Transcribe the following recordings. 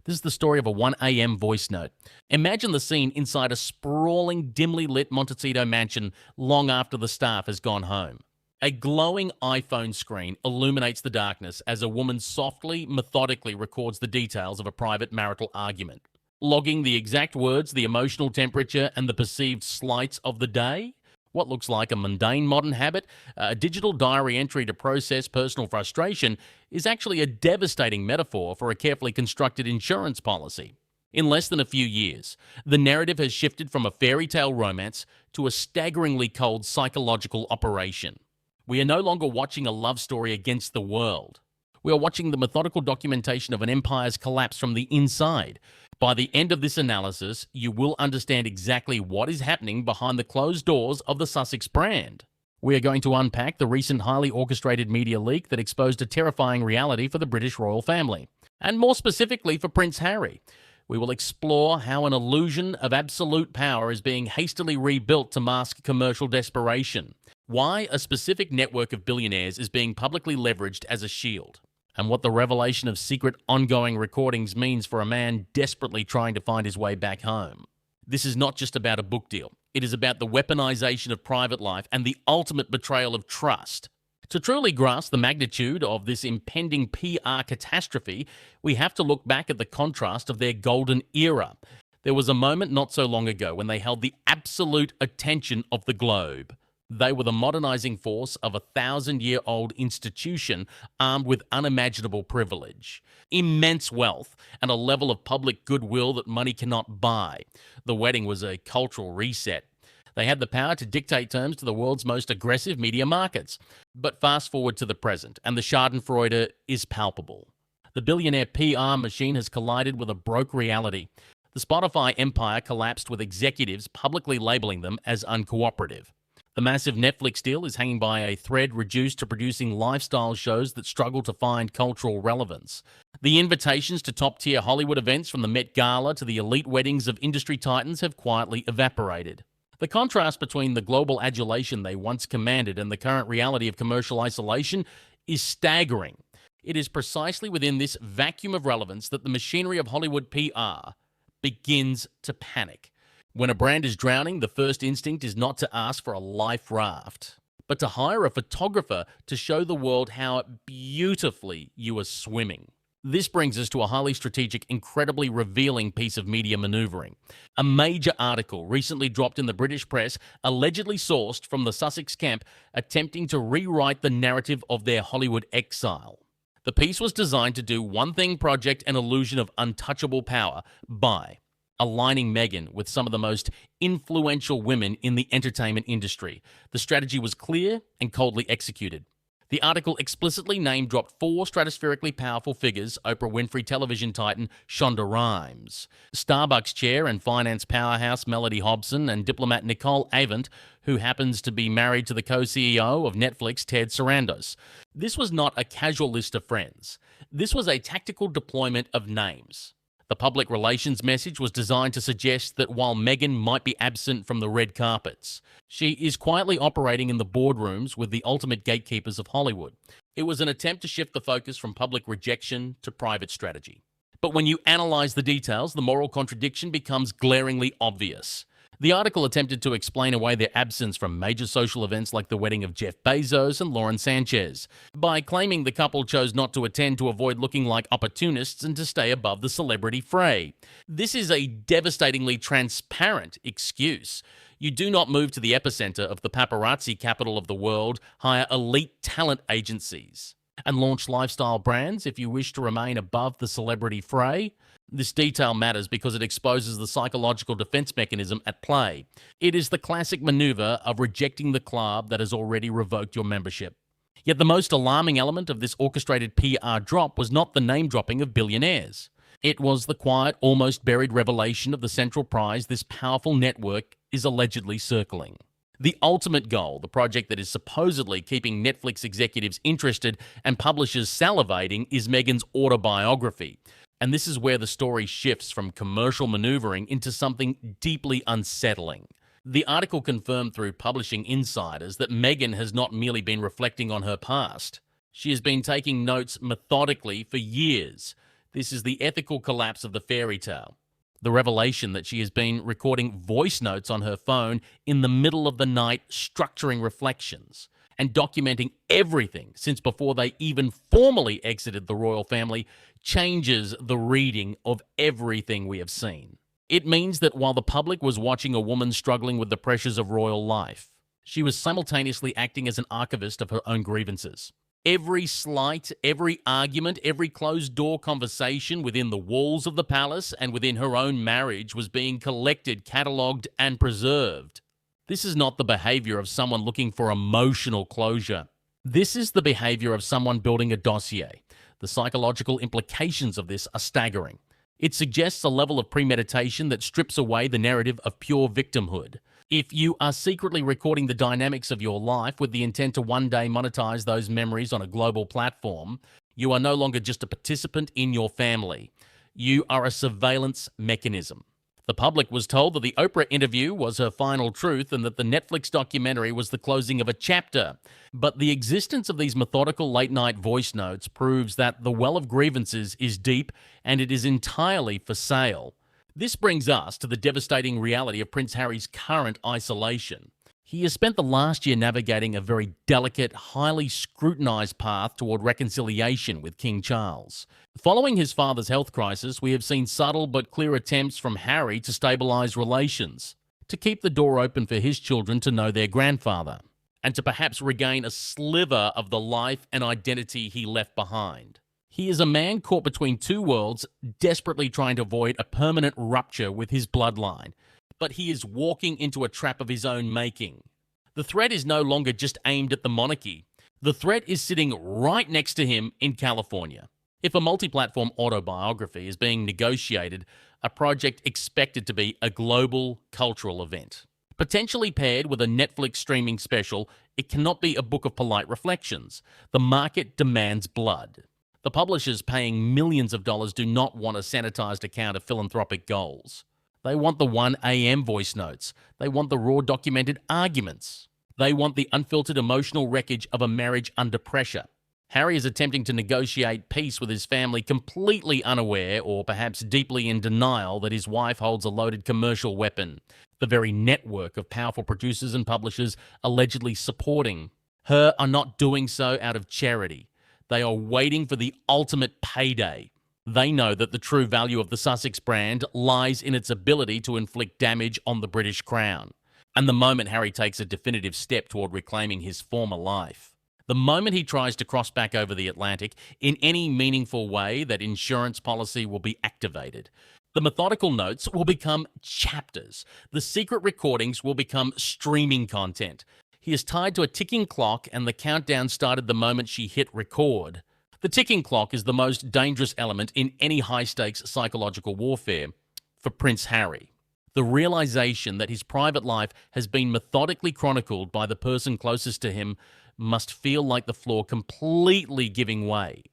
This is the story of a 1 a.m. voice note. Imagine the scene inside a sprawling, dimly lit Montecito mansion long after the staff has gone home. A glowing iPhone screen illuminates the darkness as a woman softly, methodically records the details of a private marital argument, logging the exact words, the emotional temperature, and the perceived slights of the day. What looks like a mundane modern habit, a digital diary entry to process personal frustration, is actually a devastating metaphor for a carefully constructed insurance policy. In less than a few years, the narrative has shifted from a fairy tale romance to a staggeringly cold psychological operation. We are no longer watching a love story against the world. We are watching the methodical documentation of an empire's collapse from the inside. By the end of this analysis, you will understand exactly what is happening behind the closed doors of the Sussex brand. We are going to unpack the recent highly orchestrated media leak that exposed a terrifying reality for the British royal family, and more specifically for Prince Harry. We will explore how an illusion of absolute power is being hastily rebuilt to mask commercial desperation, why a specific network of billionaires is being publicly leveraged as a shield, and what the revelation of secret ongoing recordings means for a man desperately trying to find his way back home. This is not just about a book deal. It is about the weaponization of private life and the ultimate betrayal of trust. To truly grasp the magnitude of this impending PR catastrophe, we have to look back at the contrast of their golden era. There was a moment not so long ago when they held the absolute attention of the globe. They were the modernizing force of a 1,000-year-old institution armed with unimaginable privilege, immense wealth, and a level of public goodwill that money cannot buy. The wedding was a cultural reset. They had the power to dictate terms to the world's most aggressive media markets. But fast forward to the present, and the schadenfreude is palpable. The billionaire PR machine has collided with a broke reality. The Spotify empire collapsed with executives publicly labeling them as uncooperative. The massive Netflix deal is hanging by a thread reduced to producing lifestyle shows that struggle to find cultural relevance. The invitations to top-tier Hollywood events from the Met Gala to the elite weddings of industry titans have quietly evaporated. The contrast between the global adulation they once commanded and the current reality of commercial isolation is staggering. It is precisely within this vacuum of relevance that the machinery of Hollywood PR begins to panic. When a brand is drowning, the first instinct is not to ask for a life raft, but to hire a photographer to show the world how beautifully you are swimming. This brings us to a highly strategic, incredibly revealing piece of media maneuvering. A major article recently dropped in the British press, allegedly sourced from the Sussex camp, attempting to rewrite the narrative of their Hollywood exile. The piece was designed to do one thing: project an illusion of untouchable power by aligning Meghan with some of the most influential women in the entertainment industry. The strategy was clear and coldly executed. The article explicitly name-dropped 4 stratospherically powerful figures: Oprah Winfrey television titan Shonda Rhimes, Starbucks chair and finance powerhouse Melody Hobson, and diplomat Nicole Avant, who happens to be married to the co-CEO of Netflix, Ted Sarandos. This was not a casual list of friends. This was a tactical deployment of names. The public relations message was designed to suggest that while Meghan might be absent from the red carpets, she is quietly operating in the boardrooms with the ultimate gatekeepers of Hollywood. It was an attempt to shift the focus from public rejection to private strategy. But when you analyze the details, the moral contradiction becomes glaringly obvious. The article attempted to explain away their absence from major social events like the wedding of Jeff Bezos and Lauren Sanchez by claiming the couple chose not to attend to avoid looking like opportunists and to stay above the celebrity fray. This is a devastatingly transparent excuse. You do not move to the epicenter of the paparazzi capital of the world, hire elite talent agencies, and launch lifestyle brands if you wish to remain above the celebrity fray. This detail matters because it exposes the psychological defense mechanism at play. It is the classic maneuver of rejecting the club that has already revoked your membership. Yet the most alarming element of this orchestrated PR drop was not the name-dropping of billionaires. It was the quiet, almost buried revelation of the central prize this powerful network is allegedly circling. The ultimate goal, the project that is supposedly keeping Netflix executives interested and publishers salivating, is Meghan's autobiography. And this is where the story shifts from commercial maneuvering into something deeply unsettling. The article confirmed through publishing insiders that Meghan has not merely been reflecting on her past. She has been taking notes methodically for years, This is the ethical collapse of the fairy tale. The revelation that she has been recording voice notes on her phone in the middle of the night, structuring reflections and documenting everything since before they even formally exited the royal family, changes the reading of everything we have seen. It means that while the public was watching a woman struggling with the pressures of royal life, she was simultaneously acting as an archivist of her own grievances. Every slight, every argument, every closed-door conversation within the walls of the palace and within her own marriage was being collected, catalogued, and preserved. This is not the behavior of someone looking for emotional closure. This is the behavior of someone building a dossier. The psychological implications of this are staggering. It suggests a level of premeditation that strips away the narrative of pure victimhood. If you are secretly recording the dynamics of your life with the intent to one day monetize those memories on a global platform, you are no longer just a participant in your family. You are a surveillance mechanism. The public was told that the Oprah interview was her final truth and that the Netflix documentary was the closing of a chapter. But the existence of these methodical late-night voice notes proves that the well of grievances is deep and it is entirely for sale. This brings us to the devastating reality of Prince Harry's current isolation. He has spent the last year navigating a very delicate, highly scrutinized path toward reconciliation with King Charles. Following his father's health crisis, we have seen subtle but clear attempts from Harry to stabilize relations, to keep the door open for his children to know their grandfather, and to perhaps regain a sliver of the life and identity he left behind. He is a man caught between two worlds, desperately trying to avoid a permanent rupture with his bloodline. But he is walking into a trap of his own making. The threat is no longer just aimed at the monarchy. The threat is sitting right next to him in California. If a multi-platform autobiography is being negotiated, a project expected to be a global cultural event, potentially paired with a Netflix streaming special, it cannot be a book of polite reflections. The market demands blood. The publishers paying millions of dollars do not want a sanitized account of philanthropic goals. They want the 1 a.m. voice notes. They want the raw documented arguments. They want the unfiltered emotional wreckage of a marriage under pressure. Harry is attempting to negotiate peace with his family, completely unaware or perhaps deeply in denial that his wife holds a loaded commercial weapon, the very network of powerful producers and publishers allegedly supporting her are not doing so out of charity. They are waiting for the ultimate payday. They know that the true value of the Sussex brand lies in its ability to inflict damage on the British crown. And the moment Harry takes a definitive step toward reclaiming his former life, the moment he tries to cross back over the Atlantic in any meaningful way, that insurance policy will be activated. The methodical notes will become chapters. The secret recordings will become streaming content. He is tied to a ticking clock, and the countdown started the moment she hit record. The ticking clock is the most dangerous element in any high-stakes psychological warfare for Prince Harry. The realization that his private life has been methodically chronicled by the person closest to him must feel like the floor completely giving way.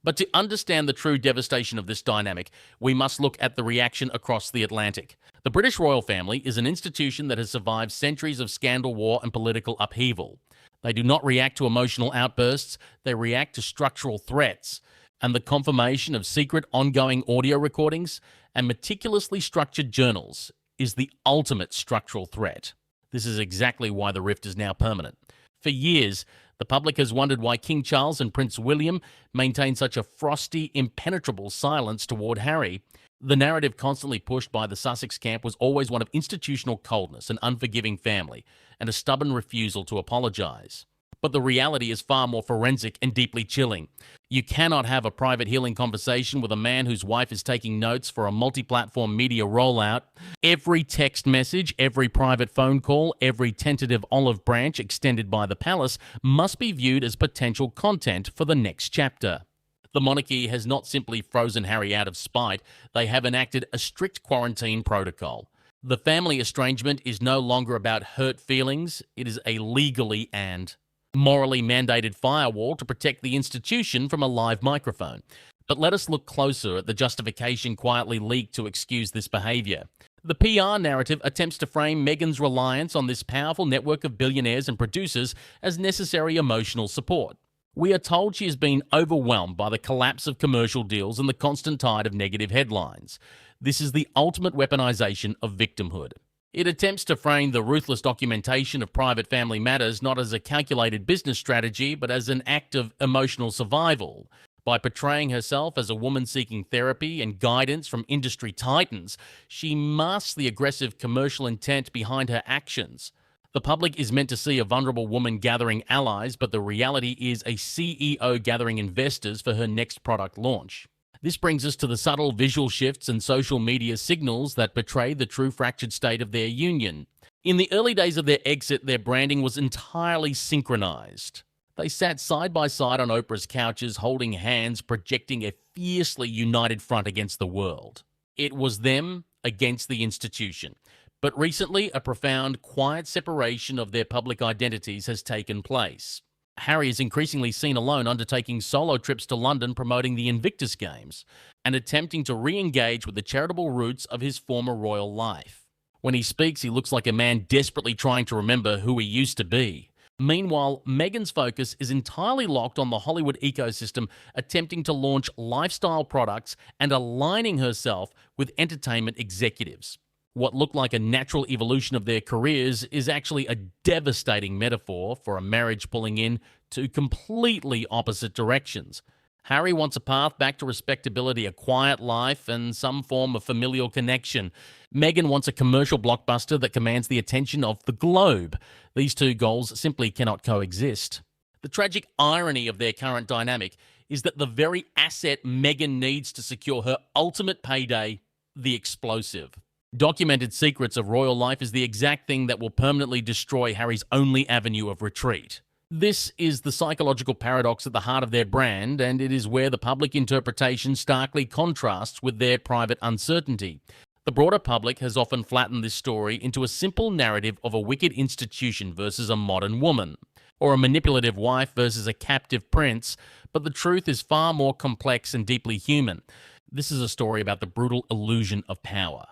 But to understand the true devastation of this dynamic, we must look at the reaction across the Atlantic. The British royal family is an institution that has survived centuries of scandal, war, and political upheaval. They do not react to emotional outbursts, they react to structural threats. And the confirmation of secret, ongoing audio recordings and meticulously structured journals is the ultimate structural threat. This is exactly why the rift is now permanent. For years, the public has wondered why King Charles and Prince William maintain such a frosty, impenetrable silence toward Harry. The narrative constantly pushed by the Sussex camp was always one of institutional coldness, an unforgiving family, and a stubborn refusal to apologize. But the reality is far more forensic and deeply chilling. You cannot have a private healing conversation with a man whose wife is taking notes for a multi-platform media rollout. Every text message, every private phone call, every tentative olive branch extended by the palace must be viewed as potential content for the next chapter. The monarchy has not simply frozen Harry out of spite, they have enacted a strict quarantine protocol. The family estrangement is no longer about hurt feelings, it is a legally and morally mandated firewall to protect the institution from a live microphone. But let us look closer at the justification quietly leaked to excuse this behaviour. The PR narrative attempts to frame Meghan's reliance on this powerful network of billionaires and producers as necessary emotional support. We are told she has been overwhelmed by the collapse of commercial deals and the constant tide of negative headlines. This is the ultimate weaponization of victimhood. It attempts to frame the ruthless documentation of private family matters not as a calculated business strategy, but as an act of emotional survival. By portraying herself as a woman seeking therapy and guidance from industry titans, she masks the aggressive commercial intent behind her actions. The public is meant to see a vulnerable woman gathering allies, but the reality is a CEO gathering investors for her next product launch. This brings us to the subtle visual shifts and social media signals that betray the true fractured state of their union. In the early days of their exit, their branding was entirely synchronized. They sat side by side on Oprah's couches, holding hands, projecting a fiercely united front against the world. It was them against the institution. But recently, a profound, quiet separation of their public identities has taken place. Harry is increasingly seen alone, undertaking solo trips to London promoting the Invictus Games and attempting to re-engage with the charitable roots of his former royal life. When he speaks, he looks like a man desperately trying to remember who he used to be. Meanwhile, Meghan's focus is entirely locked on the Hollywood ecosystem, attempting to launch lifestyle products and aligning herself with entertainment executives. What looked like a natural evolution of their careers is actually a devastating metaphor for a marriage pulling in two completely opposite directions. Harry wants a path back to respectability, a quiet life, and some form of familial connection. Meghan wants a commercial blockbuster that commands the attention of the globe. These two goals simply cannot coexist. The tragic irony of their current dynamic is that the very asset Meghan needs to secure her ultimate payday, the explosive. Documented secrets of royal life is the exact thing that will permanently destroy Harry's only avenue of retreat. This is the psychological paradox at the heart of their brand, and it is where the public interpretation starkly contrasts with their private uncertainty. The broader public has often flattened this story into a simple narrative of a wicked institution versus a modern woman, or a manipulative wife versus a captive prince, but the truth is far more complex and deeply human. This is a story about the brutal illusion of power.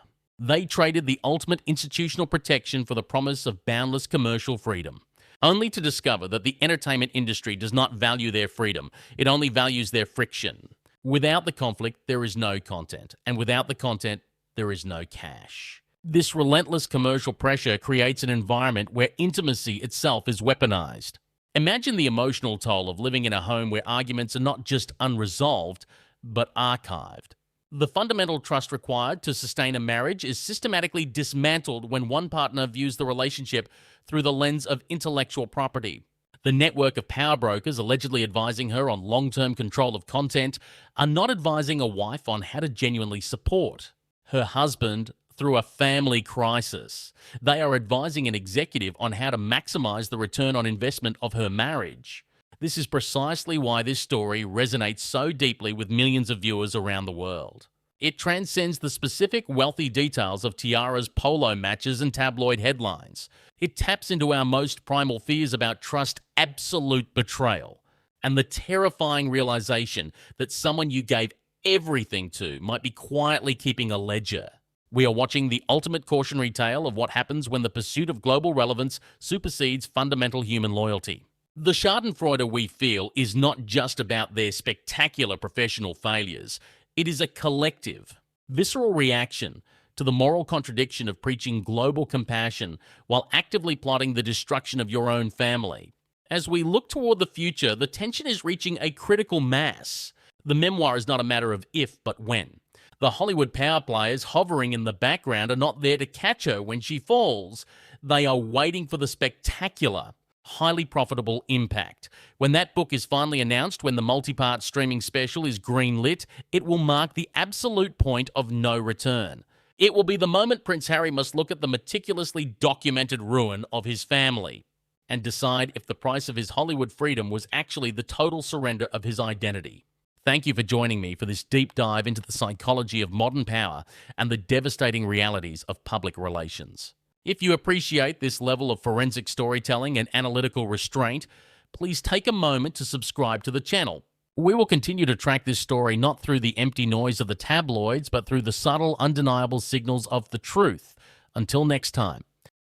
They traded the ultimate institutional protection for the promise of boundless commercial freedom, only to discover that the entertainment industry does not value their freedom. It only values their friction. Without the conflict, there is no content, and without the content, there is no cash. This relentless commercial pressure creates an environment where intimacy itself is weaponized. Imagine the emotional toll of living in a home where arguments are not just unresolved, but archived. The fundamental trust required to sustain a marriage is systematically dismantled when one partner views the relationship through the lens of intellectual property. The network of power brokers allegedly advising her on long-term control of content are not advising a wife on how to genuinely support her husband through a family crisis. They are advising an executive on how to maximize the return on investment of her marriage. This is precisely why this story resonates so deeply with millions of viewers around the world. It transcends the specific wealthy details of tiaras, polo matches, and tabloid headlines. It taps into our most primal fears about trust, absolute betrayal, and the terrifying realization that someone you gave everything to might be quietly keeping a ledger. We are watching the ultimate cautionary tale of what happens when the pursuit of global relevance supersedes fundamental human loyalty. The schadenfreude we feel is not just about their spectacular professional failures. It is a collective, visceral reaction to the moral contradiction of preaching global compassion while actively plotting the destruction of your own family. As we look toward the future, the tension is reaching a critical mass. The memoir is not a matter of if, but when. The Hollywood power players hovering in the background are not there to catch her when she falls. They are waiting for the spectacular, highly profitable impact. When that book is finally announced, when the multi-part streaming special is greenlit, it will mark the absolute point of no return. It will be the moment Prince Harry must look at the meticulously documented ruin of his family and decide if the price of his Hollywood freedom was actually the total surrender of his identity. Thank you for joining me for this deep dive into the psychology of modern power and the devastating realities of public relations. If you appreciate this level of forensic storytelling and analytical restraint, please take a moment to subscribe to the channel. We will continue to track this story not through the empty noise of the tabloids, but through the subtle, undeniable signals of the truth. Until next time.